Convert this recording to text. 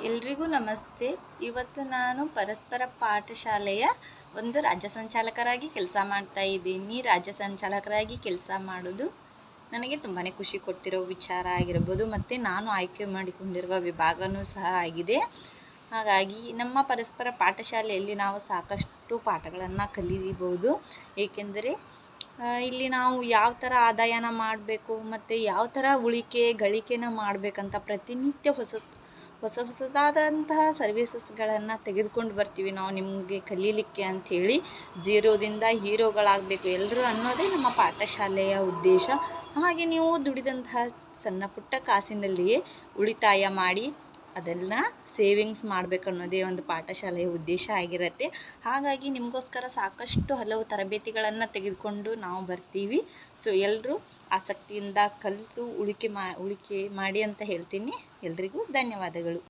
ಎಲ್ರಿಗೂ ನಮಸ್ತೆ. ಇವತ್ತು ನಾನು ಪರಸ್ಪರ ಪಾಠಶಾಲೆಯ ಒಂದು ರಾಜ್ಯ ಸಂಚಾಲಕರಾಗಿ ಕೆಲಸ ಮಾಡ್ತಾ ಇದ್ದೀನಿ. ರಾಜ್ಯ ಸಂಚಾಲಕರಾಗಿ ಕೆಲಸ ಮಾಡೋದು ನನಗೆ ತುಂಬಾ ಖುಷಿ ಕೊಟ್ಟಿರೋ ವಿಚಾರ ಆಗಿರ್ಬೋದು, ಮತ್ತು ನಾನು ಆಯ್ಕೆ ಮಾಡಿಕೊಂಡಿರುವ ವಿಭಾಗವೂ ಸಹ ಆಗಿದೆ. ಹಾಗಾಗಿ ನಮ್ಮ ಪರಸ್ಪರ ಪಾಠಶಾಲೆಯಲ್ಲಿ ನಾವು ಸಾಕಷ್ಟು ಪಾಠಗಳನ್ನು ಕಲಿಬೋದು. ಏಕೆಂದರೆ ಇಲ್ಲಿ ನಾವು ಯಾವ ಥರ ಆದಾಯನ ಮಾಡಬೇಕು ಮತ್ತು ಯಾವ ಥರ ಉಳಿಕೆ ಗಳಿಕೆನ ಮಾಡಬೇಕಂತ ಪ್ರತಿನಿತ್ಯ ಹೊಸದಾದಂತಹ ಸರ್ವೀಸಸ್ಗಳನ್ನು ತೆಗೆದುಕೊಂಡು ಬರ್ತೀವಿ ನಾವು ನಿಮಗೆ ಕಲೀಲಿಕ್ಕೆ ಅಂಥೇಳಿ. ಝೀರೋದಿಂದ ಹೀರೋಗಳಾಗಬೇಕು ಎಲ್ಲರೂ ಅನ್ನೋದೇ ನಮ್ಮ ಪಾಠಶಾಲೆಯ ಉದ್ದೇಶ. ಹಾಗೆ ನೀವು ದುಡಿದಂತಹ ಸಣ್ಣ ಪುಟ್ಟ ಕಾಸಿನಲ್ಲಿಯೇ ಉಳಿತಾಯ ಮಾಡಿ ಅದೆಲ್ಲ ಸೇವಿಂಗ್ಸ್ ಮಾಡಬೇಕನ್ನೋದೇ ಒಂದು ಪಾಠಶಾಲೆಯ ಉದ್ದೇಶ ಆಗಿರುತ್ತೆ. ಹಾಗಾಗಿ ನಿಮಗೋಸ್ಕರ ಸಾಕಷ್ಟು ಹಲವು ತರಬೇತಿಗಳನ್ನು ತೆಗೆದುಕೊಂಡು ನಾವು ಬರ್ತೀವಿ. ಸೊ ಎಲ್ಲರೂ ಆಸಕ್ತಿಯಿಂದ ಕಲಿತು ಉಳಿಕೆ ಮಾಡಿ ಅಂತ ಹೇಳ್ತೀನಿ. ಎಲ್ರಿಗೂ ಧನ್ಯವಾದಗಳು.